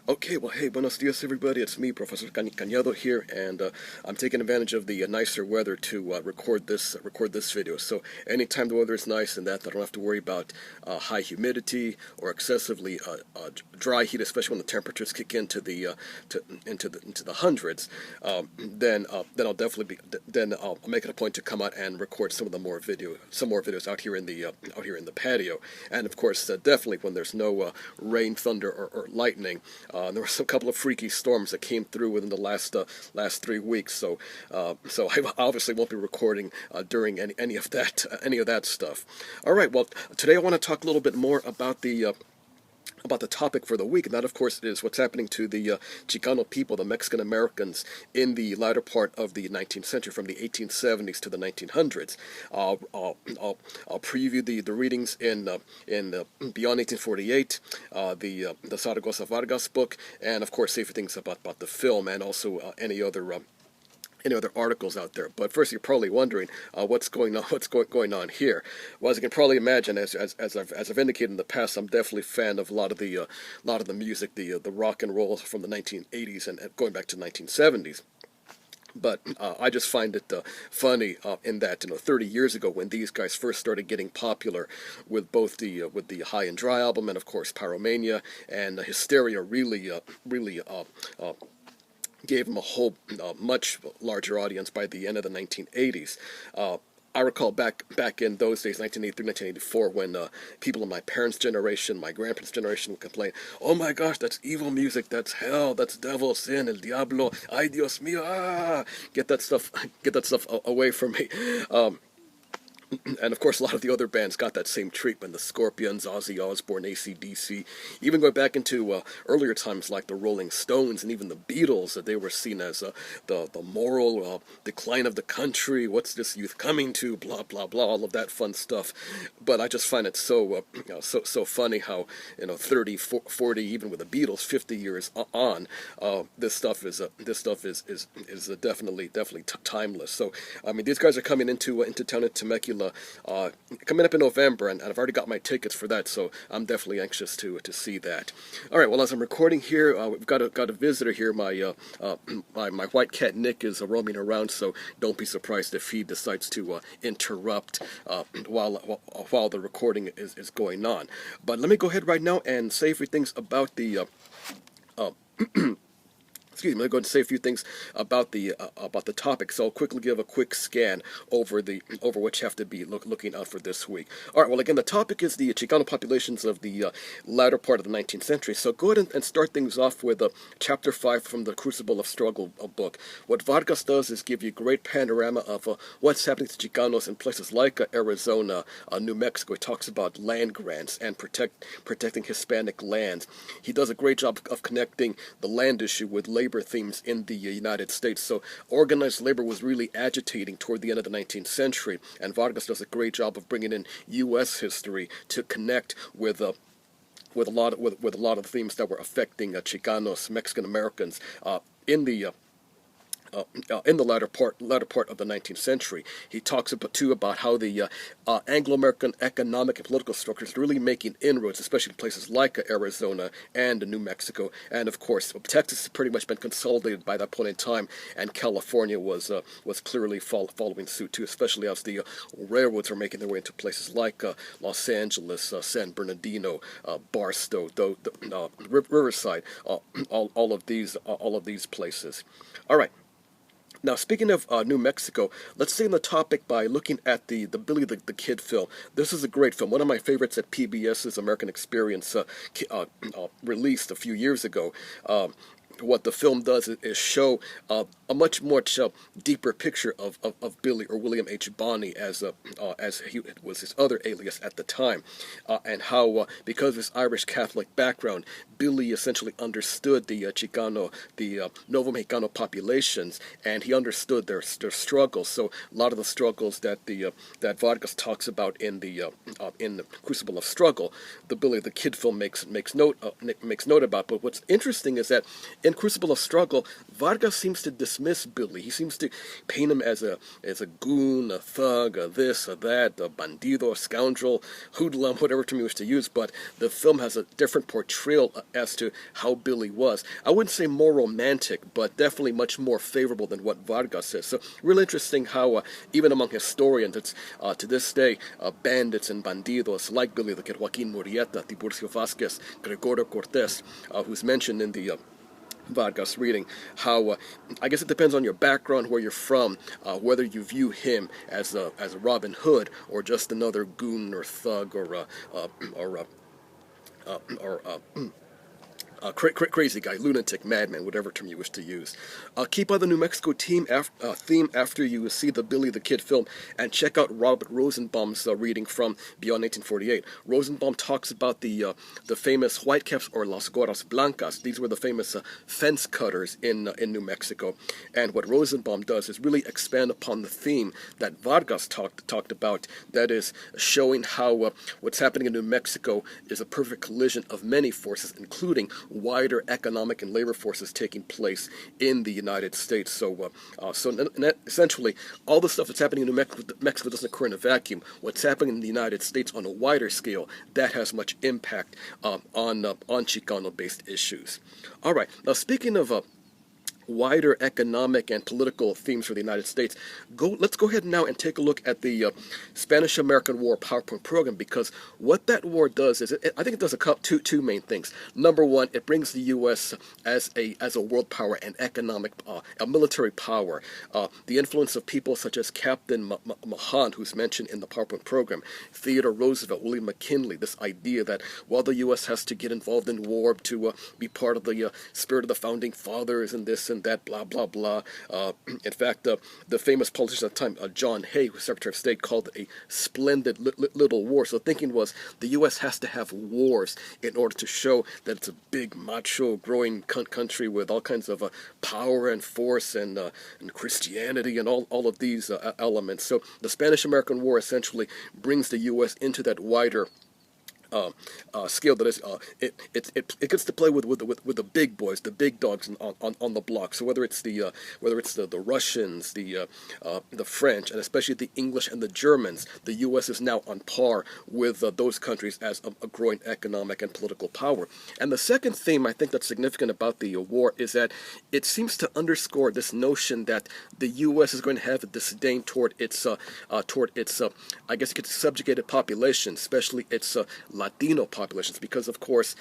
Okay, well, hey, buenos dias, everybody. It's me, Professor Cañado here, and I'm taking advantage of the nicer weather to record this video. So anytime the weather is nice and that I don't have to worry about high humidity or excessively dry heat, especially when the temperatures kick into the hundreds, then I'll definitely then I'll make it a point to come out and record some more videos out here in the patio, and of course, definitely when there's no rain, thunder, or lightning. There were some couple of freaky storms that came through within the last 3 weeks. So I obviously won't be recording during any of that stuff. All right. Well, today I want to talk a little bit more about the topic for the week, and that, of course, is what's happening to the Chicano people, the Mexican Americans, in the latter part of the 19th century, from the 1870s to the 1900s. I'll preview the readings in Beyond 1848, the Zaragoza Vargas book, and of course, say a few things about the film, and also any other articles out there. But first, you're probably wondering what's going on. What's going on here? Well, as you can probably imagine, as I've indicated in the past, I'm definitely a fan of a lot of the music, the rock and roll from the 1980s and going back to the 1970s. But I just find it funny in that 30 years ago, when these guys first started getting popular with both with the High and Dry album, and of course Pyromania and Hysteria, really gave them a whole much larger audience by the end of the 1980s. I recall back in those days, 1983, 1984, when people in my parents' generation, my grandparents' generation would complain, "Oh my gosh, that's evil music, that's hell, that's devil, sin, el diablo, ay Dios mío, ah, get that stuff away from me." And of course, a lot of the other bands got that same treatment. The Scorpions, Ozzy Osbourne, AC/DC, even going back into earlier times like the Rolling Stones and even the Beatles, that they were seen as the moral decline of the country. What's this youth coming to? Blah blah blah. All of that fun stuff. But I just find it so funny how 30, 40, even with the Beatles, 50 years on, this stuff is definitely timeless. So I mean, these guys are coming into town in Temecula coming up in November, and I've already got my tickets for that, so I'm definitely anxious to see that. All right, well, as I'm recording here, we've got a visitor here. My white cat Nick is roaming around, so don't be surprised if he decides to interrupt while the recording is going on. But let me go ahead right now and say a few things about the. Excuse me. I'm going to say a few things about the topic. So I'll quickly give a quick scan over what you have to be looking out for this week. All right. Well, again, the topic is the Chicano populations of the latter part of the 19th century. So go ahead and start things off with Chapter 5 from the Crucible of Struggle book. What Vargas does is give you a great panorama of what's happening to Chicanos in places like Arizona, New Mexico. He talks about land grants and protecting Hispanic lands. He does a great job of connecting the land issue with labor themes in the United States. So organized labor was really agitating toward the end of the 19th century, and Vargas does a great job of bringing in U.S. history to connect with a lot of themes that were affecting Chicanos, Mexican Americans in the latter part of the 19th century. He talks about how the Anglo-American economic and political structure is really making inroads, especially in places like Arizona and New Mexico, and of course Texas has pretty much been consolidated by that point in time, and California was clearly following suit too, especially as the railroads are making their way into places like Los Angeles, San Bernardino, Barstow, Riverside, all of these places. All right. Now, speaking of New Mexico, let's stay on the topic by looking at the Billy the Kid film. This is a great film, one of my favorites that PBS's American Experience released a few years ago. What the film does is show a much more deeper picture of Billy, or William H. Bonney, as he was his other alias at the time, and how because of his Irish Catholic background, Billy essentially understood the Chicano, the Novo Mexicano populations, and he understood their struggles. So a lot of the struggles that Vargas talks about in the Crucible of Struggle, the Billy the Kid film makes note about. But what's interesting is that in Crucible of Struggle, Vargas seems to dismiss Billy. He seems to paint him as a goon, a thug, a this, a that, a bandido, a scoundrel, hoodlum, whatever term you wish to use. But the film has a different portrayal as to how Billy was. I wouldn't say more romantic, but definitely much more favorable than what Vargas is. So really interesting how even among historians, it's to this day, bandits and bandidos like Billy the Kid, Joaquin Murrieta, Tiburcio Vasquez, Gregorio Cortes, who's mentioned in the Vargas reading, how I guess it depends on your background, where you're from, whether you view him as a Robin Hood or just another goon or thug or crazy guy, lunatic, madman, whatever term you wish to use. Keep on the New Mexico theme after you see the Billy the Kid film, and check out Robert Rosenbaum's reading from Beyond 1948. Rosenbaum talks about the famous Whitecaps, or Las Gorras Blancas. These were the famous fence cutters in New Mexico. And what Rosenbaum does is really expand upon the theme that Vargas talked about, that is showing how what's happening in New Mexico is a perfect collision of many forces, including wider economic and labor forces taking place in the United States. So, essentially, all the stuff that's happening in New Mexico doesn't occur in a vacuum. What's happening in the United States on a wider scale, that has much impact on Chicano-based issues. All right, now speaking of wider economic and political themes for the United States, let's go ahead now and take a look at the Spanish-American War PowerPoint program, because what that war does is, I think it does two main things. Number one, it brings the U.S. as a world power and a military power. The influence of people such as Captain Mahan, who's mentioned in the PowerPoint program, Theodore Roosevelt, William McKinley, this idea that while the U.S. has to get involved in war to be part of the spirit of the founding fathers and this and that, blah, blah, blah. In fact, the famous politician at the time, John Hay, who was Secretary of State, called it a splendid little war. So the thinking was the U.S. has to have wars in order to show that it's a big, macho, growing country with all kinds of power and force and Christianity and all of these elements. So the Spanish-American War essentially brings the U.S. into that wider scale, that is, it gets to play with the big boys, the big dogs on the block. So whether it's the Russians, the French, and especially the English and the Germans, the U.S. is now on par with those countries as a growing economic and political power. And the second theme I think that's significant about the war is that it seems to underscore this notion that the U.S. is going to have a disdain toward its I guess you could say subjugated population, especially its Latino populations, because of course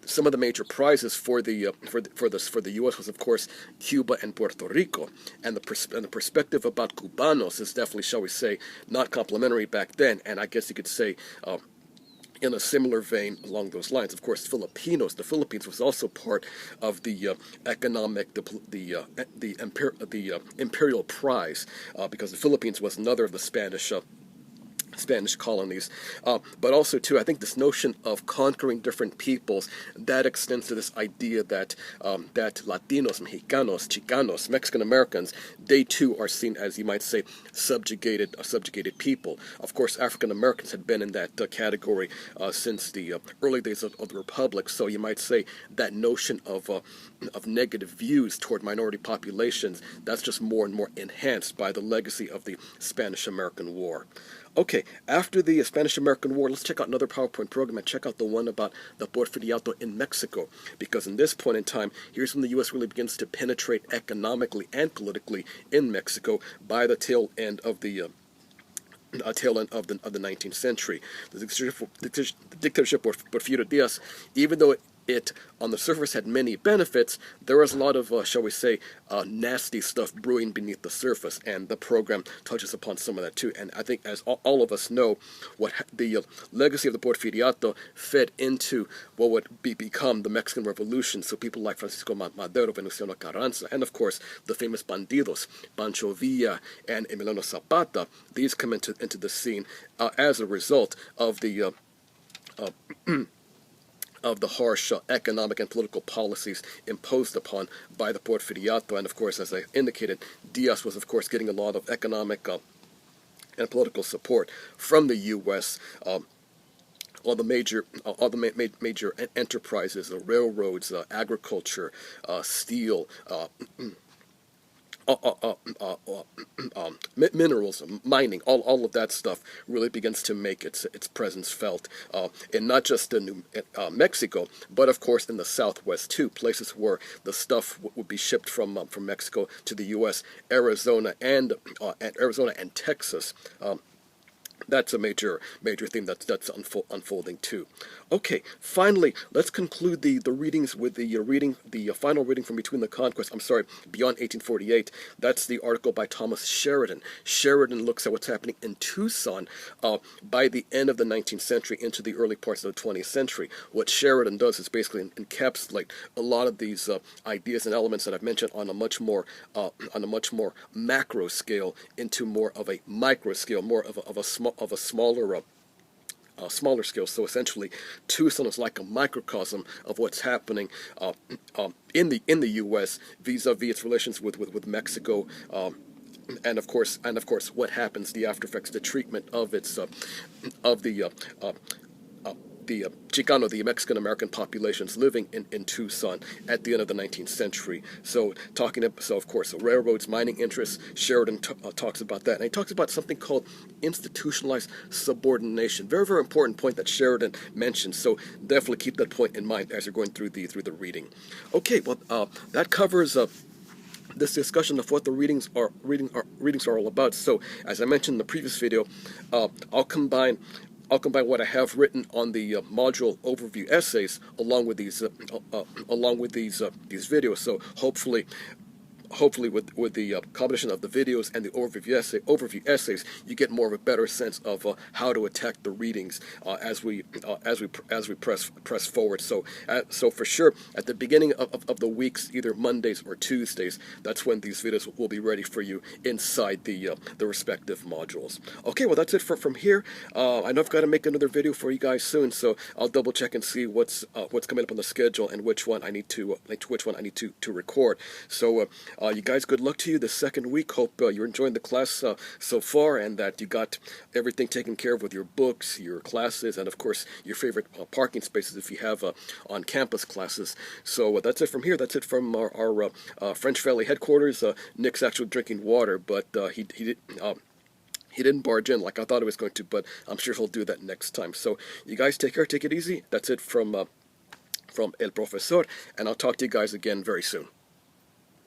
some of the major prizes for the U.S. was, of course, Cuba and Puerto Rico, and the perspective about Cubanos is definitely, shall we say, not complimentary back then, and I guess you could say in a similar vein along those lines. Of course, the Philippines was also part of the economic, the imperial prize, because the Philippines was another of the Spanish colonies, but also too, I think this notion of conquering different peoples, that extends to this idea that that Latinos, Mexicanos, Chicanos, Mexican Americans, they too are seen as, you might say, subjugated people. Of course, African Americans had been in that category since the early days of the Republic. So you might say that notion of negative views toward minority populations, that's just more and more enhanced by the legacy of the Spanish-American War. Okay, after the Spanish-American War, let's check out another PowerPoint program and check out the one about the Porfiriato in Mexico. Because in this point in time, here's when the U.S. really begins to penetrate economically and politically in Mexico by the tail end of the 19th century. The dictatorship of Porfirio Diaz, even though it on the surface had many benefits, there was a lot of, shall we say, nasty stuff brewing beneath the surface, and the program touches upon some of that too. And I think, as all of us know, what the legacy of the Porfiriato fed into what would become the Mexican Revolution. So people like Francisco Madero, Venustiano Carranza, and of course the famous bandidos, Pancho Villa and Emiliano Zapata, these come into the scene as a result of the of the harsh economic and political policies imposed upon by the Porfiriato. And of course, as I indicated, Diaz was, of course, getting a lot of economic and political support from the U.S., major enterprises, railroads, agriculture, steel, uh, uh, uh, uh, uh, minerals, mining, all of that stuff really begins to make its presence felt in not just in Mexico, but of course in the Southwest too, places where the stuff would be shipped from Mexico to the U.S., Arizona and Texas. That's a major theme that's unfolding too. Okay, finally, let's conclude the readings with the final reading from Between the Conquests. I'm sorry, Beyond 1848. That's the article by Thomas Sheridan. Sheridan looks at what's happening in Tucson by the end of the 19th century into the early parts of the 20th century. What Sheridan does is basically encapsulate a lot of these ideas and elements that I've mentioned on a much more macro scale into more of a micro scale, more of a smaller scale. So essentially, Tucson is like a microcosm of what's happening in the U.S. vis-a-vis its relations with Mexico. And of course, what happens, the after effects, the treatment of its of the Chicano, the Mexican American populations living in Tucson at the end of the 19th century. So of course, railroads, mining interests. Sheridan talks about that, and he talks about something called institutionalized subordination. Very, very important point that Sheridan mentions. So definitely keep that point in mind as you're going through the reading. Okay, well, that covers this discussion of what the readings are all about. So as I mentioned in the previous video, I'll combine what I have written on the module overview essays along with these videos. So hopefully with the combination of the videos and the overview essays, you get more of a better sense of how to attack the readings as we press forward. So for sure, at the beginning of the weeks, either Mondays or Tuesdays, that's when these videos will be ready for you inside the respective modules. Okay, well, that's it from here. I know I've got to make another video for you guys soon, so I'll double check and see what's coming up on the schedule and which one I need to record. So you guys, good luck to you this second week. Hope you're enjoying the class so far, and that you got everything taken care of with your books, your classes, and of course your favorite parking spaces if you have on-campus classes. So that's it from here. That's it from our French Valley headquarters. Nick's actually drinking water, but he didn't barge in like I thought he was going to, but I'm sure he'll do that next time. So you guys take care, take it easy. That's it from El Profesor, and I'll talk to you guys again very soon.